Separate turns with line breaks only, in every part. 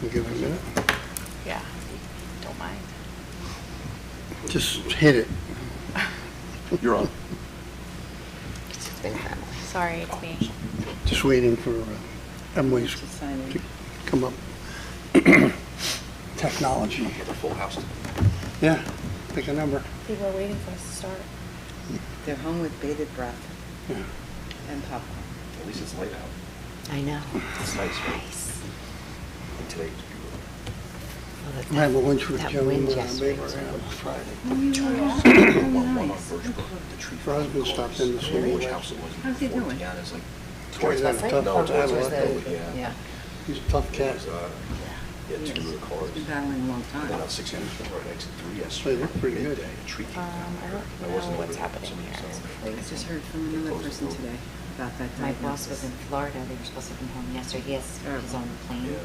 We'll give it a minute.
Yeah, don't mind.
Just hit it.
You're on.
Sorry, it's me.
Just waiting for Emily's
To sign in.
to come up. Technology.
Get a full house.
Yeah, pick a number.
People are waiting for us to start.
They're home with bated breath
Yeah.
and popcorn.
At least it's light out.
I know.
It's nice, right? And today it's beautiful.
Well,
I have a lunch with
that
Joan
wind
Baker
yesterday
on
was
Friday.
One on Birch Brook, the tree.
Her husband stopped in this morning.
Which house it was?
How's he doing?
Yeah, it's like
Boy, that's tough.
No, it's
I
like
love
that,
that.
yeah.
He's a tough cat.
There's, yeah, two of the cars.
He's been battling a long
And then
time.
on 6 or exit 3
They
yesterday.
look pretty good.
Midday, a tree came down.
I don't
I wasn't
know what's
over there.
happening
Somebody
here.
was telling me.
I just heard from another person today about that
My boss was
diagnosis.
in Florida. They were supposed to come home yesterday. He has his own plane.
Yeah.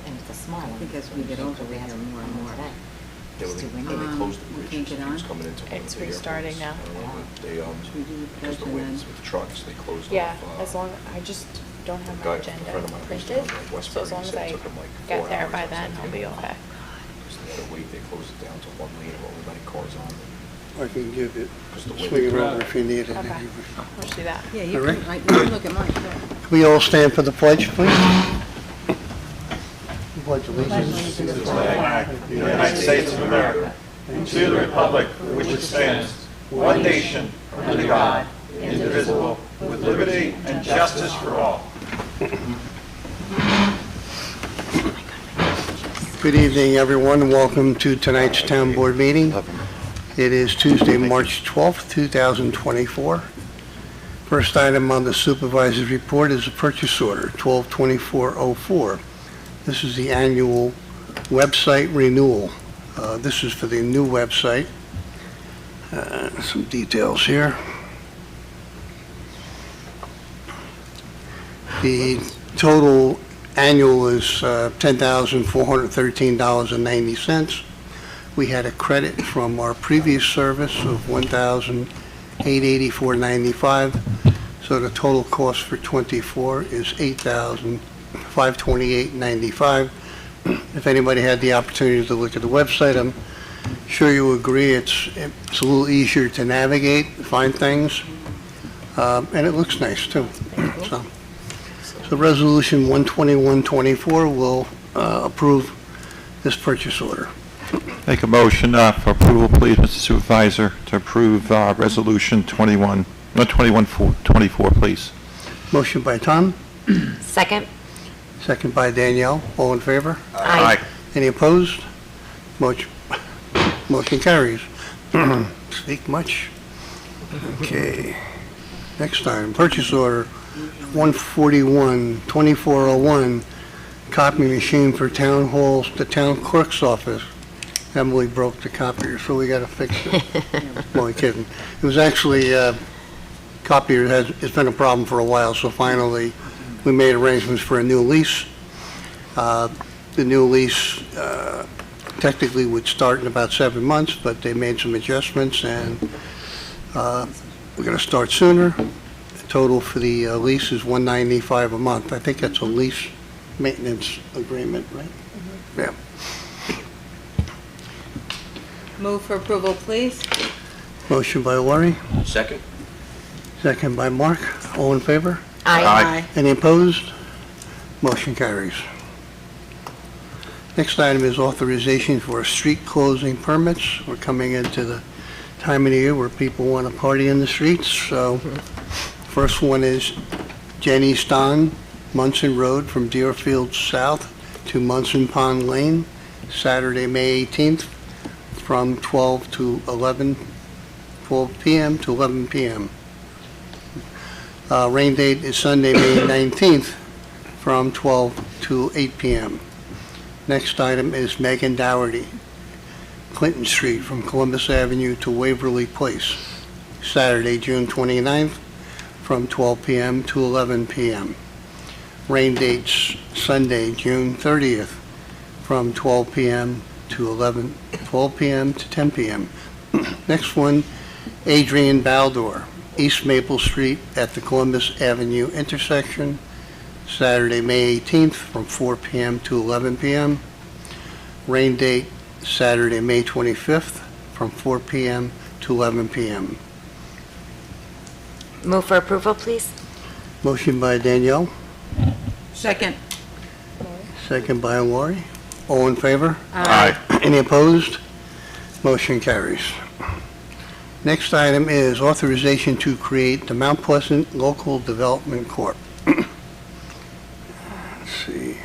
And it's a small
I
one.
think as we get older, we hear more and more.
Today.
They
It's
were,
too
they
windy.
closed the
We
bridge.
can't get
He was
on?
coming into one of
It's
the
restarting
airports.
now.
I don't know, but they,
Should we do the
because
pledge
the
and
winds
then?
with the trucks, they closed
Yeah,
off.
as long, I just don't have
the guy,
my
a
agenda
friend of mine who's
printed,
down in
so
Westbury,
as long
he
as
said
I
it took him like 4
get there
hours
by
or
then,
something.
I'll be okay.
Because they had to wait, they closed it down to 1 lane of only letting cars on.
I can give it,
Because the
swing it
wind.
over if you need it.
Okay, let's do that.
Yeah, you
All right.
can, you can look at mine.
Can we all stand for the pledge, please? Pledge allegiance to the flag of the
United States of America, and to the republic for which it stands, one nation, under God, indivisible, with liberty and justice for all.
Good evening, everyone. Welcome to tonight's town board meeting. It is Tuesday, March 12th, 2024. First item on the supervisor's report is a purchase order, 122404. This is the annual website renewal. This is for the new website. Some details here. The total annual is $10,413.90. We had a credit from our previous service of $1,884.95. So the total cost for '24 is $8,528.95. If anybody had the opportunity to look at the website, I'm sure you agree it's a little easier to navigate, find things, and it looks nice too. So Resolution 12124 will approve this purchase order.
Make a motion for approval, please, Mr. Supervisor, to approve Resolution 2124, please.
Motion by Tom,
Second?
second by Danielle. All in favor?
Aye.
Any opposed? Motion carries. Speak much. Okay. Next item, purchase order 141-2401, copy machine for town halls, the town clerk's office. Emily broke the copier, so we got to fix it. Only kidding. It was actually, copier it's been a problem for a while, so finally we made arrangements for a new lease. The new lease technically would start in about 7 months, but they made some adjustments, and we're going to start sooner. The total for the lease is $195 a month. I think that's a lease maintenance agreement, right? Yeah.
Move for approval, please.
Motion by Lori,
Second?
second by Mark. All in favor?
Aye.
Any opposed? Motion carries. Next item is authorization for street closing permits. We're coming into the time of the year where people want to party in the streets. So first one is Jenny Ston, Munson Road from Deerfield South to Munson Pond Lane, Saturday, May 18th, from 12 p.m. to 11 p.m. Rain date is Sunday, May 19th, from 12 to 8 p.m. Next item is Megan Dougherty, Clinton Street from Columbus Avenue to Waverly Place, Saturday, June 29th, from 12 p.m. to 11 p.m. Rain dates Sunday, June 30th, from 12 p.m. to 10 p.m. Next one, Adrian Baldor, East Maple Street at the Columbus Avenue intersection, Saturday, May 18th, from 4 p.m. to 11 p.m. Rain date, Saturday, May 25th, from 4 p.m. to 11 p.m.
Move for approval, please.
Motion by Danielle,
Second.
Lori?
second by Lori. All in favor?
Aye.
Any opposed? Motion carries. Next item is authorization to create the Mount Pleasant Local Development Corp. Let's see.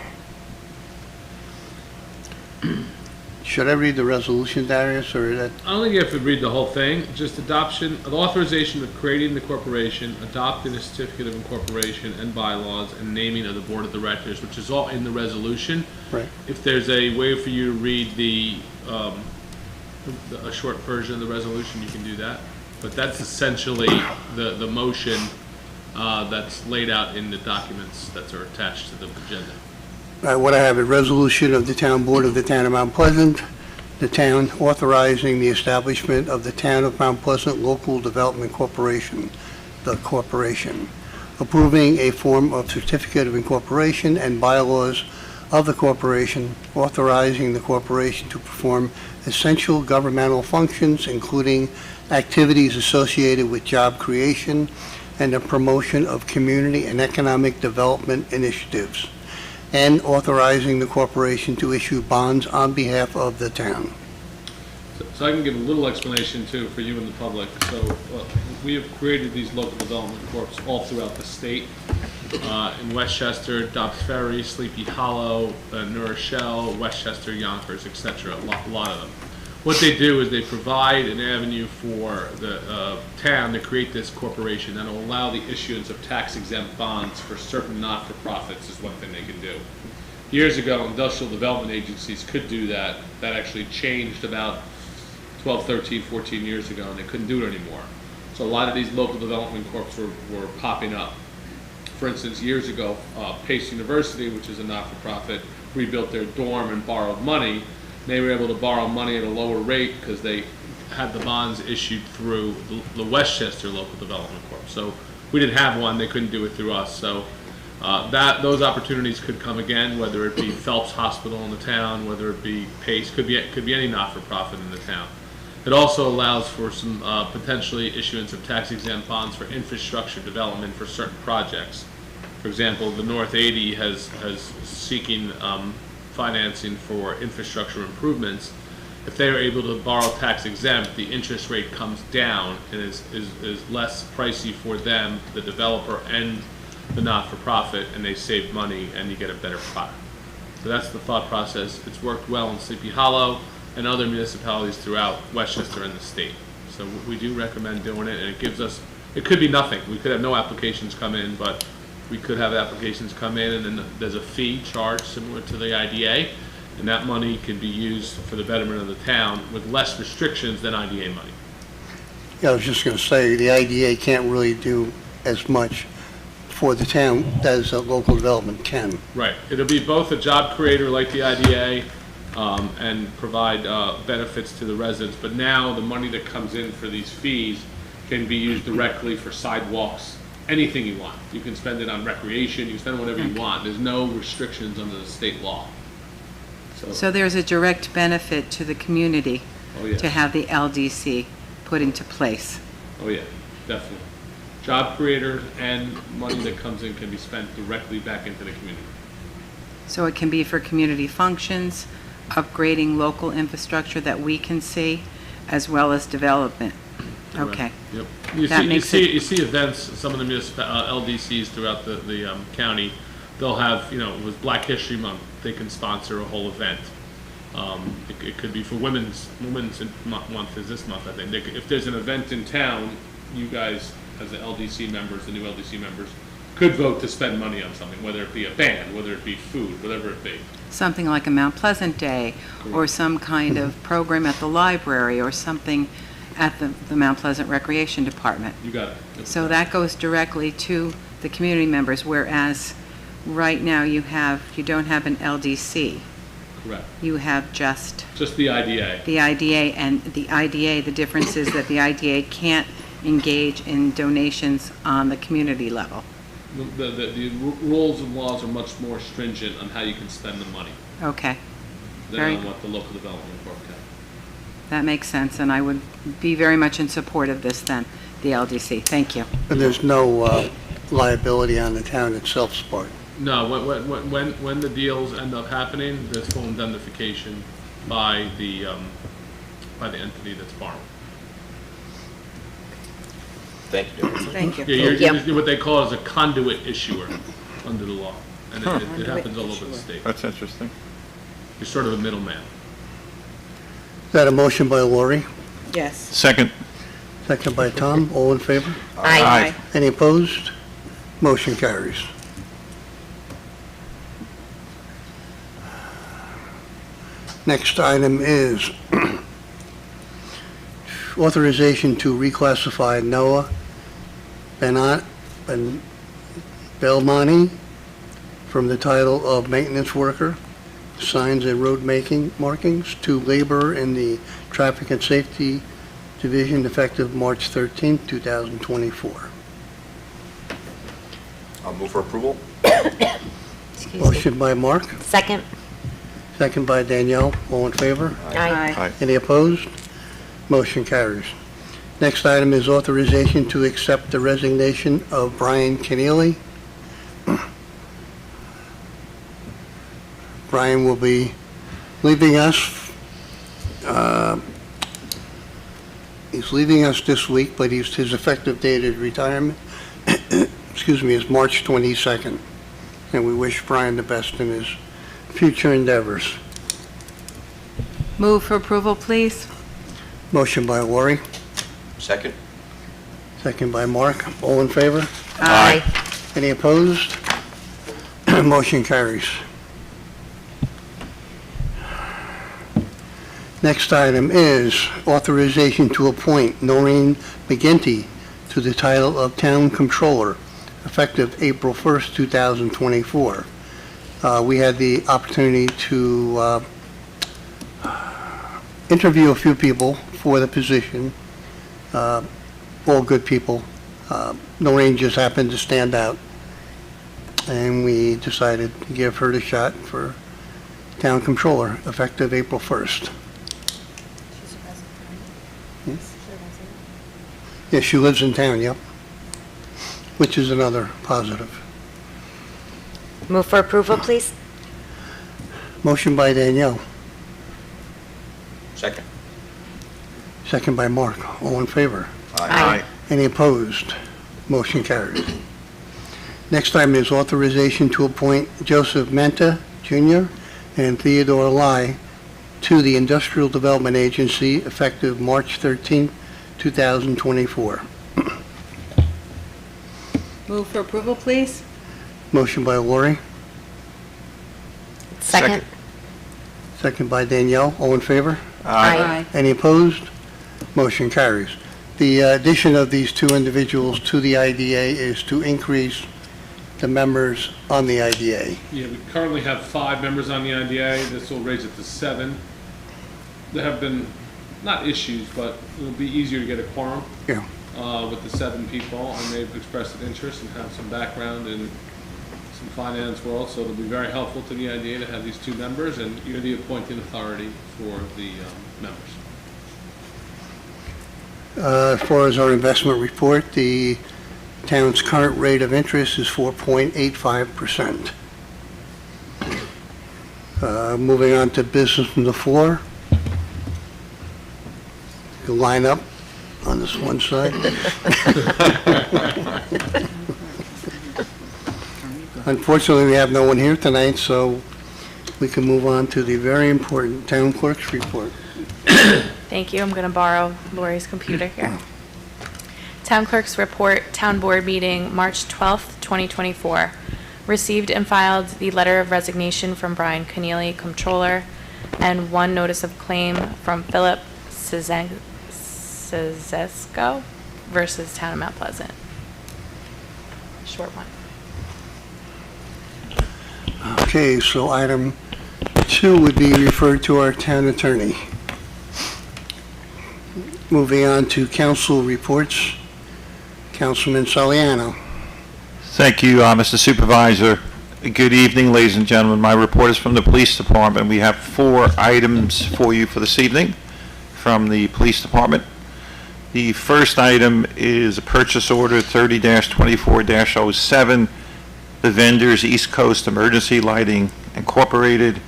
Should I read the resolution, Darius, or that?
I don't think you have to read the whole thing, just adoption, of authorization of creating the corporation, adopting a certificate of incorporation and bylaws, and naming of the board of directors, which is all in the resolution.
Right.
If there's a way for you to read a short version of the resolution, you can do that. But that's essentially the motion that's laid out in the documents that are attached to the agenda.
What I have, a resolution of the Town Board of the Town of Mount Pleasant, the town authorizing the establishment of the Town of Mount Pleasant Local Development Corporation, the corporation, approving a form of certificate of incorporation and bylaws of the corporation, authorizing the corporation to perform essential governmental functions, including activities associated with job creation and the promotion of community and economic development initiatives, and authorizing the corporation to issue bonds on behalf of the town.
So I can give a little explanation too for you and the public. So we have created these local development corps all throughout the state. In Westchester, Dobbs Ferry, Sleepy Hollow, New Rochelle, Westchester, Yonkers, etc. A lot of them. What they do is they provide an avenue for the town to create this corporation that will allow the issuance of tax-exempt bonds for certain not-for-profits is one thing they can do. Years ago, industrial development agencies could do that. That actually changed about 12, 13, 14 years ago, and they couldn't do it anymore. So a lot of these local development corps were popping up. For instance, years ago, Pace University, which is a not-for-profit, rebuilt their dorm and borrowed money. They were able to borrow money at a lower rate because they had the bonds issued through the Westchester Local Development Corp. So we didn't have one, they couldn't do it through us. So those opportunities could come again, whether it be Phelps Hospital in the town, whether it be Pace, could be any not-for-profit in the town. It also allows for some potentially issuance of tax-exempt bonds for infrastructure development for certain projects. For example, the North 80 has seeking financing for infrastructure improvements. If they are able to borrow tax-exempt, the interest rate comes down and is less pricey for them, the developer and the not-for-profit, and they save money and you get a better product. So that's the thought process. It's worked well in Sleepy Hollow and other municipalities throughout Westchester and the state. So we do recommend doing it, and it gives us, it could be nothing. We could have no applications come in, but we could have applications come in and then there's a fee charged similar to the IDA, and that money can be used for the betterment of the town with less restrictions than IDA money.
Yeah, I was just going to say, the IDA can't really do as much for the town as a local development can.
Right. It'll be both a job creator like the IDA and provide benefits to the residents, but now the money that comes in for these fees can be used directly for sidewalks, anything you want. You can spend it on recreation, you can spend whatever you want. There's no restrictions under the state law.
So there's a direct benefit to the community
Oh, yeah.
to have the LDC put into place.
Oh, yeah, definitely. Job creators and money that comes in can be spent directly back into the community.
So it can be for community functions, upgrading local infrastructure that we can see, as well as development. Okay.
Yep. You
That
see,
makes
you see events, some of the LDCs throughout the county, they'll have, with Black History Month, they can sponsor a whole event. It could be for Women's Month is this month, I think. If there's an event in town, you guys, as the LDC members, the new LDC members, could vote to spend money on something, whether it be a band, whether it be food, whatever it be.
Something like a Mount Pleasant Day, or some kind of program at the library, or something at the Mount Pleasant Recreation Department.
You got it.
So that goes directly to the community members, whereas right now you don't have an LDC.
Correct.
You have just
Just the IDA.
the IDA, and the IDA, the difference is that the IDA can't engage in donations on the community level.
the rules and laws are much more stringent on how you can spend the money
Okay,
than
Very-
on what the local development corp can.
that makes sense, and I would be very much in support of this then, the LDC. Thank you.
And there's no liability on the town itself's part.
No, when the deals end up happening, there's full indemnification by the entity that's borrowing.
Thank you. Nancy.
Thank you.
Yeah,
Thank
you're what they call is a conduit issuer under the law, and it happens all over the state.
That's interesting.
You're sort of a middleman.
Is that a motion by Lori?
Yes.
Second.
Second by Tom. All in favor?
Aye.
Any opposed? Motion carries. Next item is authorization to reclassify Noah Belmonte from the title of maintenance worker, signs and road making markings, to laborer in the Traffic and Safety Division effective March 13, 2024.
I'll move for approval.
Excuse me.
Motion by Mark,
Second.
second by Danielle. All in favor?
Aye.
Aye.
Any opposed? Motion carries. Next item is authorization to accept the resignation of Brian Keneally. Brian will be leaving us. He's leaving us this week, but his effective date of retirement, excuse me, is March 22nd. And we wish Brian the best in his future endeavors.
Move for approval, please.
Motion by Lori,
Second.
second by Mark. All in favor?
Aye.
Any opposed? Motion carries. Next item is authorization to appoint Noreen McGinty to the title of Town Controller, effective April 1st, 2024. We had the opportunity to interview a few people for the position, all good people. Noreen just happened to stand out, and we decided to give her the shot for Town Controller, effective April 1st.
She's a resident, right?
Hmm?
She's a resident.
Yes, she lives in town, yep, which is another positive.
Move for approval, please.
Motion by Danielle,
Second.
second by Mark. All in favor?
Aye.
Any opposed? Motion carries. Next item is authorization to appoint Joseph Menta Jr. and Theodore Lai to the Industrial Development Agency effective March 13, 2024.
Move for approval, please.
Motion by Lori,
Second.
second by Danielle. All in favor?
Aye.
Any opposed? Motion carries. The addition of these two individuals to the IDA is to increase the members on the IDA.
Yeah, we currently have 5 members on the IDA. This will raise it to 7. There have been, not issues, but it'll be easier to get a quorum
Yeah.
with the 7 people, and they've expressed an interest and have some background in some finance world, so it'll be very helpful to the IDA to have these 2 members, and you're the appointing authority for the members.
As far as our investment report, the town's current rate of interest is 4.85%. Moving on to business from the floor. You line up on this one side. Unfortunately, we have no one here tonight, so we can move on to the very important town clerk's report.
Thank you. I'm going to borrow Lori's computer here. Town Clerk's Report, Town Board Meeting, March 12th, 2024. Received and filed the letter of resignation from Brian Keneally, Comptroller, and 1 notice of claim from Philip Cezesco versus Town of Mount Pleasant. Short one.
Okay, so item 2 would be referred to our town attorney. Moving on to council reports. Councilman Saliano.
Thank you, Mr. Supervisor. Good evening, ladies and gentlemen. My report is from the Police Department. We have 4 items for you for this evening from the Police Department. The first item is a purchase order 30-24-07, the vendors East Coast Emergency Lighting Incorporated.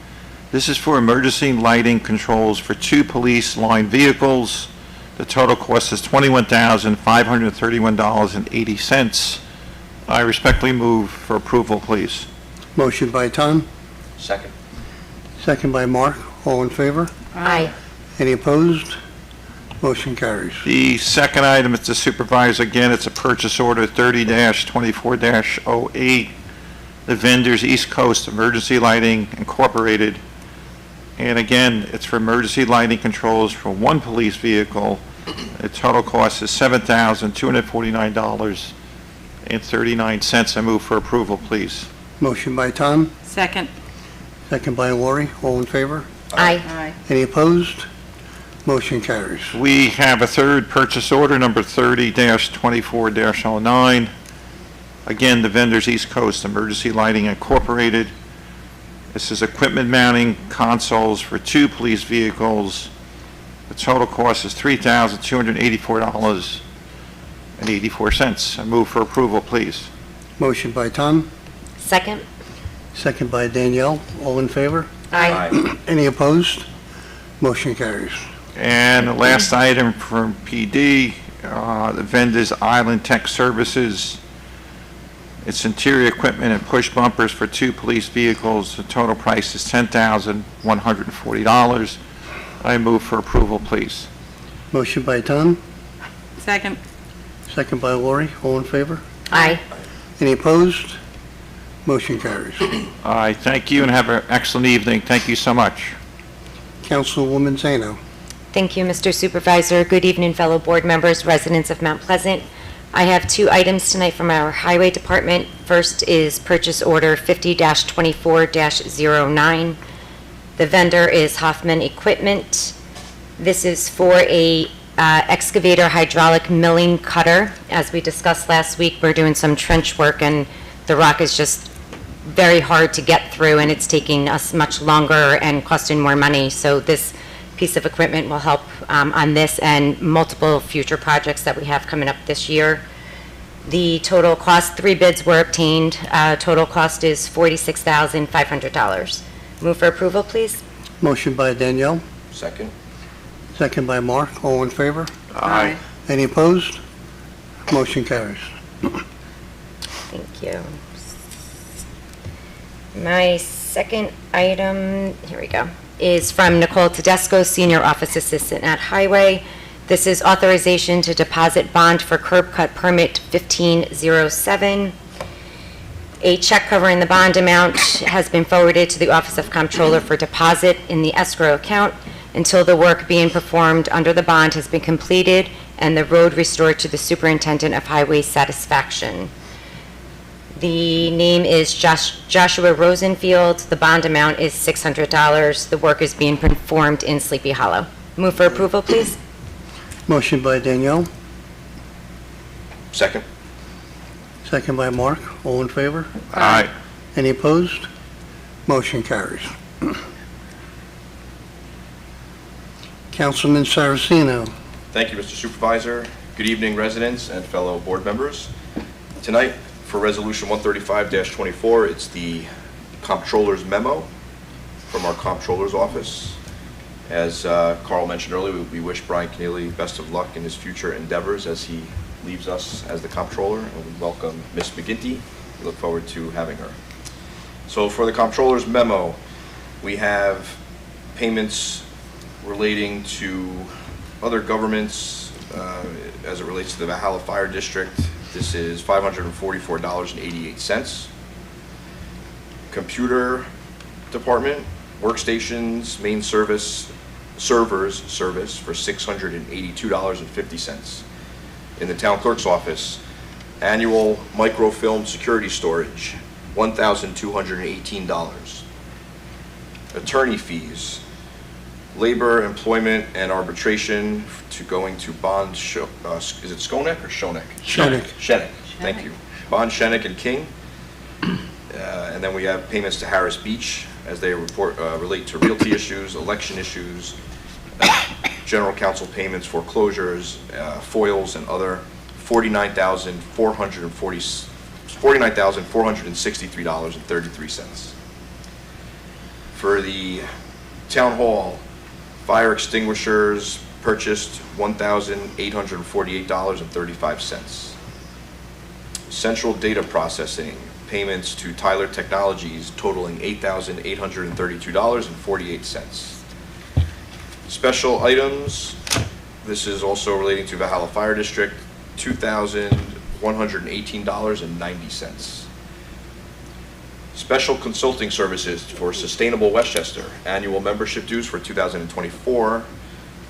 This is for emergency lighting controls for 2 police line vehicles. The total cost is $21,531.80. I respectfully move for approval, please.
Motion by Tom,
Second.
second by Mark. All in favor?
Aye.
Any opposed? Motion carries.
The second item, Mr. Supervisor, again, it's a purchase order 30-24-08, the vendors East Coast Emergency Lighting Incorporated. And again, it's for emergency lighting controls for 1 police vehicle. The total cost is $7,249.39. I move for approval, please.
Motion by Tom,
Second.
second by Lori. All in favor?
Aye.
Aye.
Any opposed? Motion carries.
We have a third purchase order, number 30-24-09. Again, the vendors East Coast Emergency Lighting Incorporated. This is equipment mounting consoles for 2 police vehicles. The total cost is $3,284.84. I move for approval, please.
Motion by Tom,
Second?
second by Danielle. All in favor?
Aye.
Any opposed? Motion carries.
And the last item from PD, the vendors Island Tech Services. It's interior equipment and push bumpers for 2 police vehicles. The total price is $10,140. I move for approval, please.
Motion by Tom,
Second.
second by Lori. All in favor?
Aye.
Any opposed? Motion carries.
I thank you and have an excellent evening. Thank you so much.
Councilwoman Zano.
Thank you, Mr. Supervisor. Good evening, fellow board members, residents of Mount Pleasant. I have 2 items tonight from our Highway Department. First is purchase order 50-24-09. The vendor is Hoffman Equipment. This is for a excavator hydraulic milling cutter. As we discussed last week, we're doing some trench work and the rock is just very hard to get through and it's taking us much longer and costing more money. So this piece of equipment will help on this and multiple future projects that we have coming up this year. The total cost, 3 bids were obtained. Total cost is $46,500. Move for approval, please.
Motion by Danielle,
Second.
second by Mark. All in favor?
Aye.
Any opposed? Motion carries.
Thank you. My second item, here we go, is from Nicole Tedesco, Senior Office Assistant at Highway. This is authorization to deposit bond for curb cut permit 1507. A check covering the bond amount has been forwarded to the Office of Comptroller for deposit in the escrow account until the work being performed under the bond has been completed and the road restored to the Superintendent of Highway satisfaction. The name is Joshua Rosenfield. The bond amount is $600. The work is being performed in Sleepy Hollow. Move for approval, please.
Motion by Danielle,
Second.
second by Mark. All in favor?
Aye.
Any opposed? Motion carries. Councilman Saraceno.
Thank you, Mr. Supervisor. Good evening, residents and fellow board members. Tonight, for Resolution 135-24, it's the Comptroller's memo from our Comptroller's office. As Carl mentioned earlier, we wish Brian Keneally best of luck in his future endeavors as he leaves us as the Comptroller, and we welcome Ms. McGinty. We look forward to having her. So for the Comptroller's memo, we have payments relating to other governments as it relates to the Valhalla Fire District. This is $544.88. Computer Department, workstations, main servers service for $682.50. In the Town Clerk's office, annual microfilm security storage, $1,218. Attorney fees, labor, employment, and arbitration to going to bond, is it Skonek or Shonek?
Shonek.
Shenik, thank you. Bond, Shenik, and King. And then we have payments to Harris Beach as they relate to realty issues, election issues, general counsel payments, foreclosures, foils, and other $49,463.33. For the town hall, fire extinguishers purchased $1,848.35. Central data processing payments to Tyler Technologies totaling $8,832.48. Special items, this is also relating to Valhalla Fire District, $2,118.90. Special consulting services for Sustainable Westchester, annual membership dues for 2024,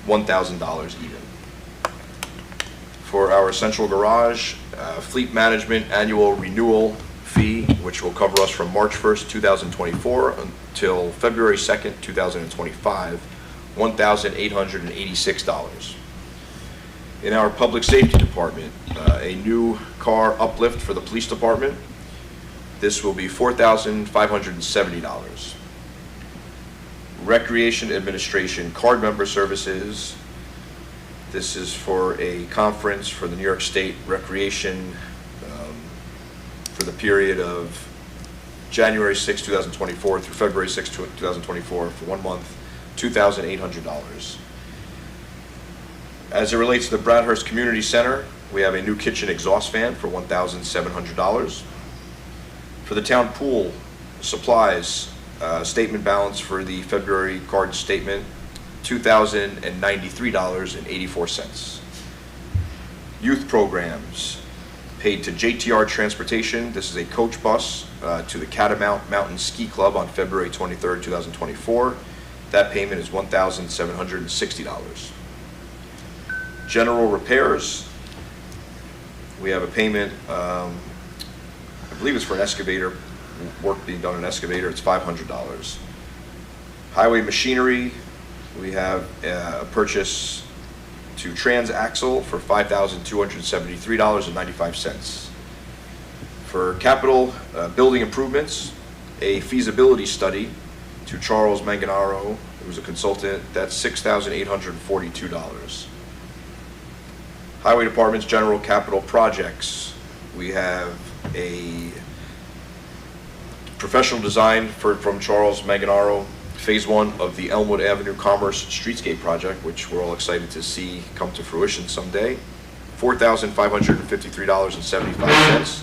$1,000 even. For our central garage, fleet management annual renewal fee, which will cover us from March 1st, 2024 until February 2nd, 2025, $1,886. In our public safety department, a new car uplift for the police department. This will be $4,570. Recreation Administration card member services. This is for a conference for the New York State Recreation for the period of January 6, 2024 through February 6, 2024 for 1 month, $2,800. As it relates to the Bradhurst Community Center, we have a new kitchen exhaust fan for $1,700. For the town pool supplies, statement balance for the February card statement, $2,093.84. Youth programs paid to JTR Transportation. This is a coach bus to the Catamount Mountain Ski Club on February 23rd, 2024. That payment is $1,760. General repairs, we have a payment, I believe it's for an excavator, work being done on an excavator, it's $500. Highway machinery, we have a purchase to Transaxle for $5,273.95. For capital building improvements, a feasibility study to Charles Manganaro, who's a consultant, that's $6,842. Highway Department's general capital projects, we have a professional design from Charles Manganaro, Phase 1 of the Elmwood Avenue Commerce Streetscape project, which we're all excited to see come to fruition someday, $4,553.75.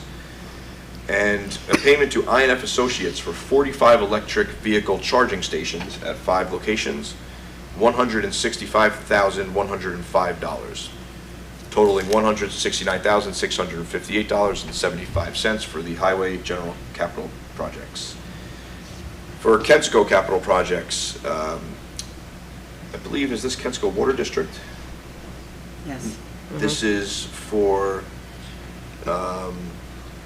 And a payment to INF Associates for 45 electric vehicle charging stations at 5 locations, $165,105, totaling $169,658.75 for the highway general capital projects. For Kensco capital projects, I believe, is this Kensco Water District?
Yes.
This is for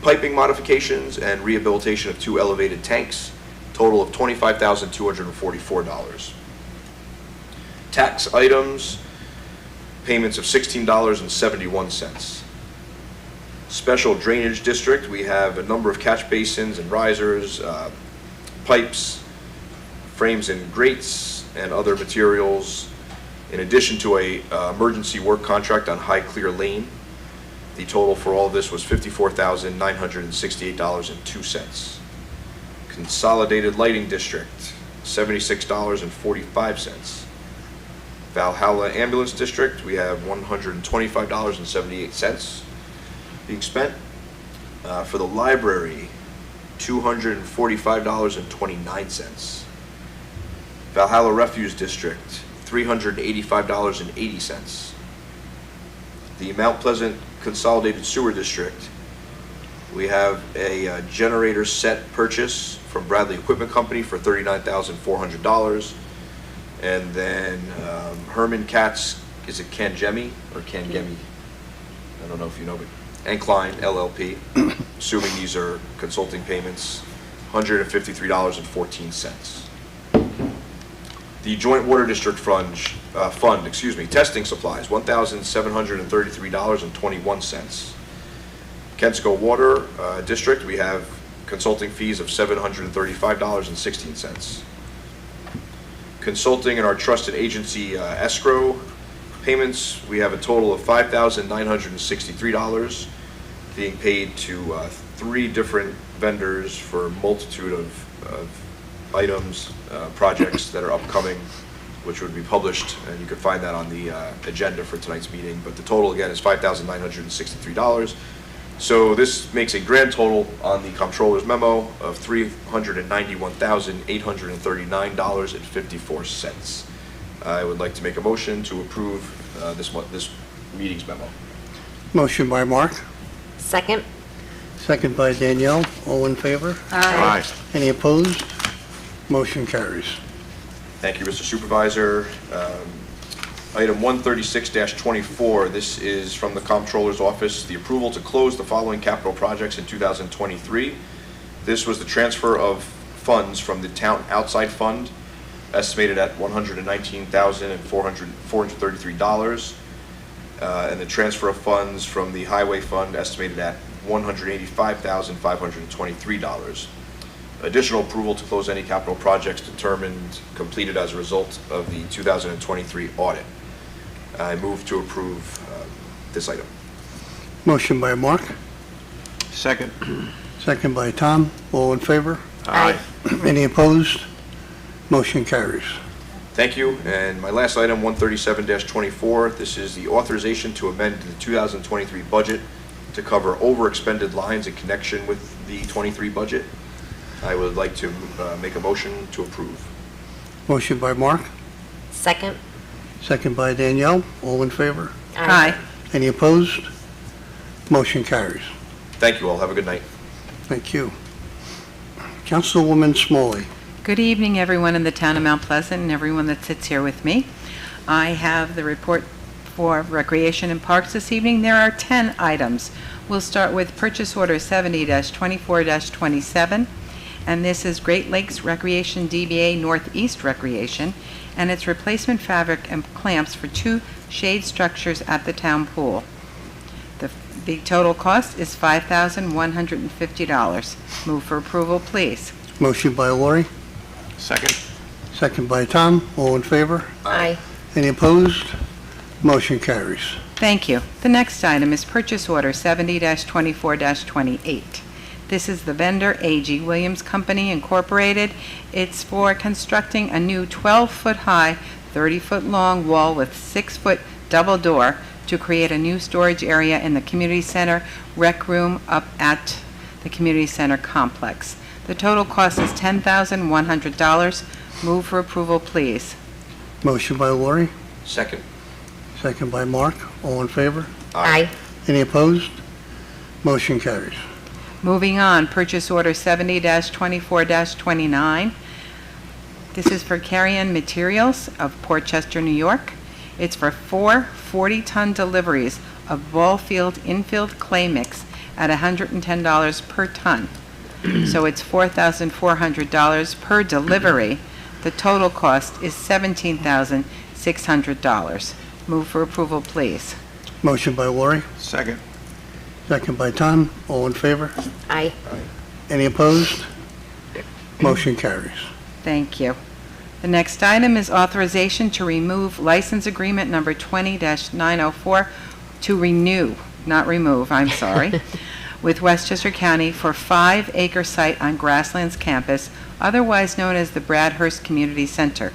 piping modifications and rehabilitation of 2 elevated tanks, total of $25,244. Tax items, payments of $16.71. Special drainage district, we have a number of catch basins and risers, pipes, frames and grates, and other materials, in addition to a emergency work contract on High Clear Lane. The total for all of this was $54,968.02. Consolidated Lighting District, $76.45. Valhalla Ambulance District, we have $125.78 being spent. For the library, $245.29. Valhalla Refuse District, $385.80. The Mount Pleasant Consolidated Sewer District, we have a generator set purchase from Bradley Equipment Company for $39,400. And then Herman Katz, is it Kangemi or Kangemi? I don't know if you know, but and Klein LLP, assuming these are consulting payments, $153.14. The Joint Water District fund, testing supplies, $1,733.21. Kensico Water District, we have consulting fees of $735.16. Consulting and our trusted agency escrow payments, we have a total of $5,963 being paid to 3 different vendors for a multitude of items, projects that are upcoming, which would be published, and you can find that on the agenda for tonight's meeting. But the total, again, is $5,963. So this makes a grand total on the comptroller's memo of $391,839.54. I would like to make a motion to approve this meeting's memo.
Motion by Mark,
Second?
second by Danielle. All in favor?
Aye.
Any opposed? Motion carries.
Thank you, Mr. Supervisor. Item 136-24, this is from the Comptroller's Office, the approval to close the following capital projects in 2023. This was the transfer of funds from the Town Outside Fund, estimated at $119,433, and the transfer of funds from the Highway Fund, estimated at $185,523. Additional approval to close any capital projects determined completed as a result of the 2023 audit. I move to approve this item.
Motion by Mark,
Second.
second by Tom. All in favor?
Aye.
Any opposed? Motion carries.
Thank you. And my last item, 137-24, this is the authorization to amend the 2023 budget to cover overexpended lines in connection with the 23 budget. I would like to make a motion to approve.
Motion by Mark,
Second?
second by Danielle. All in favor?
Aye.
Any opposed? Motion carries.
Thank you all. Have a good night.
Thank you. Councilwoman Smalley.
Good evening, everyone in the town of Mount Pleasant and everyone that sits here with me. I have the report for Recreation and Parks this evening. There are 10 items. We'll start with Purchase Order 70-24-27, and this is Great Lakes Recreation DBA Northeast Recreation, and it's replacement fabric and clamps for 2 shade structures at the town pool. The total cost is $5,150. Move for approval, please.
Motion by Lori,
Second.
second by Tom. All in favor?
Aye.
Any opposed? Motion carries.
Thank you. The next item is Purchase Order 70-24-28. This is the vendor A.G. Williams Company Incorporated. It's for constructing a new 12-foot-high, 30-foot-long wall with 6-foot double door to create a new storage area in the community center rec room up at the community center complex. The total cost is $10,100. Move for approval, please.
Motion by Lori,
Second.
second by Mark. All in favor?
Aye.
Any opposed? Motion carries.
Moving on, Purchase Order 70-24-29. This is for Carrion Materials of Port Chester, New York. It's for 4 40-ton deliveries of ball-field infilled clay mix at $110 per ton. So it's $4,400 per delivery. The total cost is $17,600. Move for approval, please.
Motion by Lori,
Second.
second by Tom. All in favor?
Aye.
Any opposed? Motion carries.
Thank you. The next item is authorization to remove license agreement number 20-904, to renew, not remove, I'm sorry, with Westchester County for 5-acre site on Grasslands campus, otherwise known as the Bradhurst Community Center.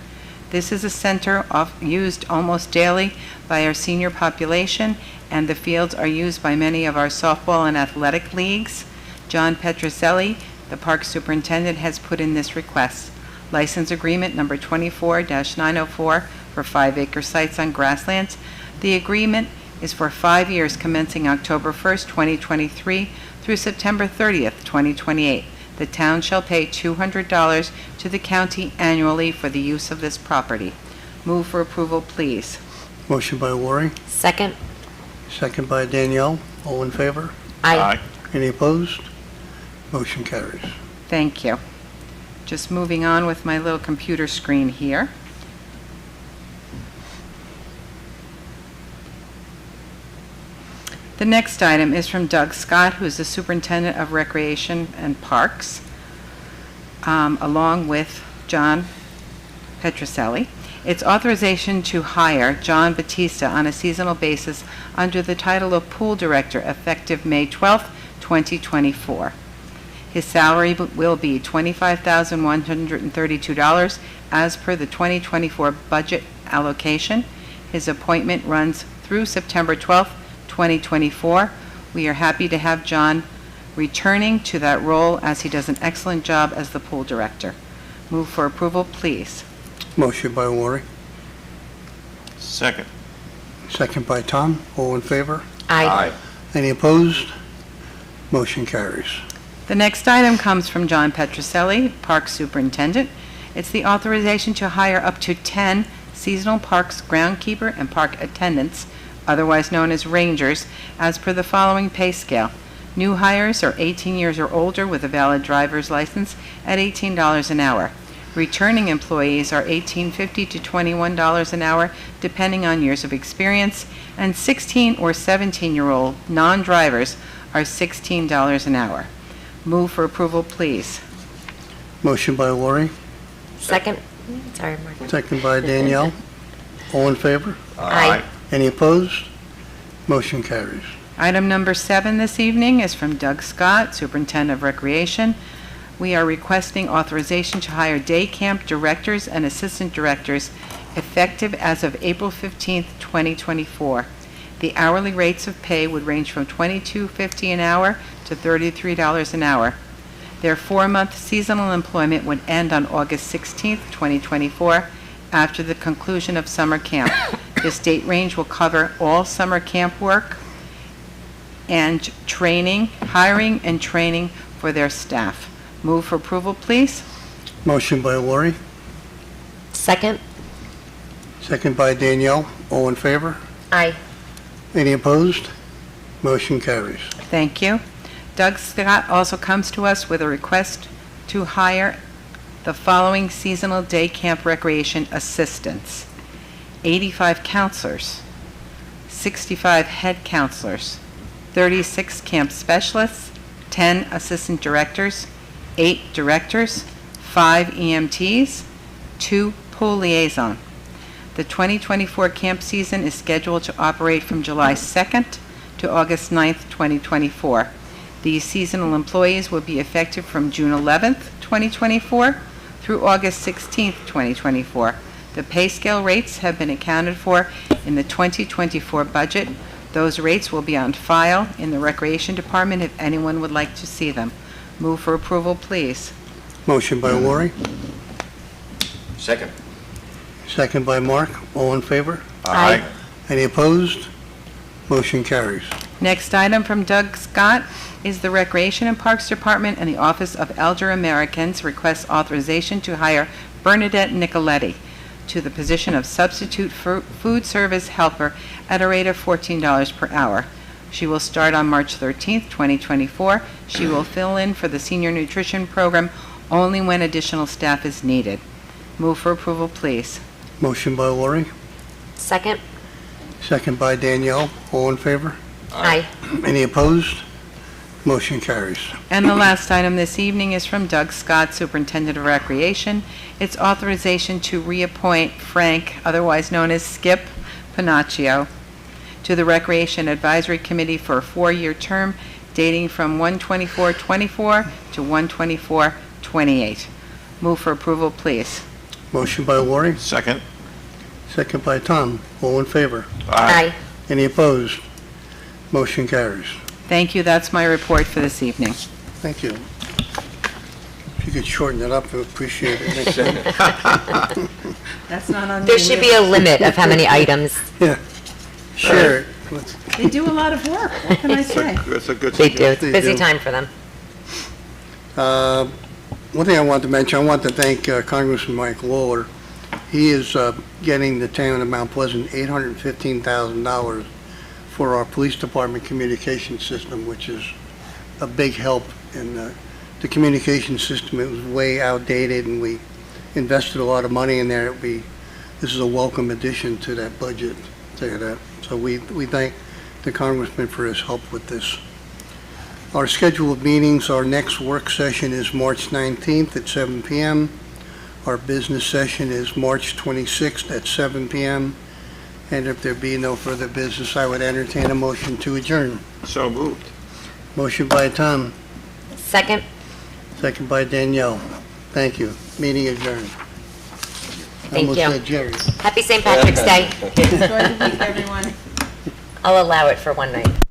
This is a center used almost daily by our senior population, and the fields are used by many of our softball and athletic leagues. John Petroselli, the park superintendent, has put in this request. License agreement number 24-904 for 5-acre sites on Grasslands. The agreement is for 5 years commencing October 1st, 2023 through September 30th, 2028. The town shall pay $200 to the county annually for the use of this property. Move for approval, please.
Motion by Lori,
Second?
second by Danielle. All in favor?
Aye.
Any opposed? Motion carries.
Thank you. Just moving on with my little computer screen here. The next item is from Doug Scott, who is the Superintendent of Recreation and Parks, along with John Petroselli. It's authorization to hire John Batista on a seasonal basis under the title of Pool Director effective May 12th, 2024. His salary will be $25,132 as per the 2024 budget allocation. His appointment runs through September 12th, 2024. We are happy to have John returning to that role as he does an excellent job as the pool director. Move for approval, please.
Motion by Lori,
Second.
second by Tom. All in favor?
Aye.
Any opposed? Motion carries.
The next item comes from John Petroselli, Park Superintendent. It's the authorization to hire up to 10 seasonal parks groundskeeper and park attendants, otherwise known as rangers, as per the following pay scale. New hires are 18 years or older with a valid driver's license at $18 an hour. Returning employees are $18.50 to $21 an hour, depending on years of experience, and 16 or 17-year-old non-drivers are $16 an hour. Move for approval, please.
Motion by Lori,
Second. Sorry, Mark.
second by Danielle. All in favor?
Aye.
Any opposed? Motion carries.
Item number 7 this evening is from Doug Scott, Superintendent of Recreation. We are requesting authorization to hire day camp directors and assistant directors effective as of April 15th, 2024. The hourly rates of pay would range from $22.50 an hour to $33 an hour. Their 4-month seasonal employment would end on August 16th, 2024, after the conclusion of summer camp. This date range will cover all summer camp work and training, hiring and training for their staff. Move for approval, please.
Motion by Lori,
Second.
second by Danielle. All in favor?
Aye.
Any opposed? Motion carries.
Thank you. Doug Scott also comes to us with a request to hire the following seasonal day camp recreation assistants: 85 counselors, 65 head counselors, 36 camp specialists, 10 assistant directors, 8 directors, 5 EMTs, 2 pool liaison. The 2024 camp season is scheduled to operate from July 2nd to August 9th, 2024. These seasonal employees will be effective from June 11th, 2024 through August 16th, 2024. The pay scale rates have been accounted for in the 2024 budget. Those rates will be on file in the Recreation Department if anyone would like to see them. Move for approval, please.
Motion by Lori,
Second.
second by Mark. All in favor?
Aye.
Any opposed? Motion carries.
Next item from Doug Scott is the Recreation and Parks Department and the Office of Elder Americans requests authorization to hire Bernadette Nicoletti to the position of substitute food service helper at a rate of $14 per hour. She will start on March 13th, 2024. She will fill in for the senior nutrition program only when additional staff is needed. Move for approval, please.
Motion by Lori,
Second.
second by Danielle. All in favor?
Aye.
Any opposed? Motion carries.
And the last item this evening is from Doug Scott, Superintendent of Recreation. It's authorization to reappoint Frank, otherwise known as Skip Panaccio, to the Recreation Advisory Committee for a 4-year term dating from 1/24/24 to 1/24/28. Move for approval, please.
Motion by Lori,
Second.
second by Tom. All in favor?
Aye.
Any opposed? Motion carries.
Thank you. That's my report for this evening.
Thank you. If you could shorten it up, I'd appreciate it.
That's not on
There should be a limit of how many items
Yeah. Share it. Let's-
They do a lot of work. What can I say?
That's a good
they do. It's a
They
busy
do.
time for them.
One thing I want to mention, I want to thank Congressman Mike Lawler. He is getting the town of Mount Pleasant $815,000 for our police department communication system, which is a big help in the communication system. It was way outdated, and we invested a lot of money in there. This is a welcome addition to that budget, I'll tell you that. So we thank the Congressman for his help with this. Our scheduled meetings, our next work session is March 19th at 7 p.m. Our business session is March 26th at 7 p.m. And if there be no further business, I would entertain a motion to adjourn.
So moved.
Motion by Tom,
Second?
second by Danielle. Thank you. Meeting adjourned.
Thank
Almost
you.
said Jerry.
Happy St. Patrick's Day.
Enjoy the week, everyone.
I'll allow it for one night.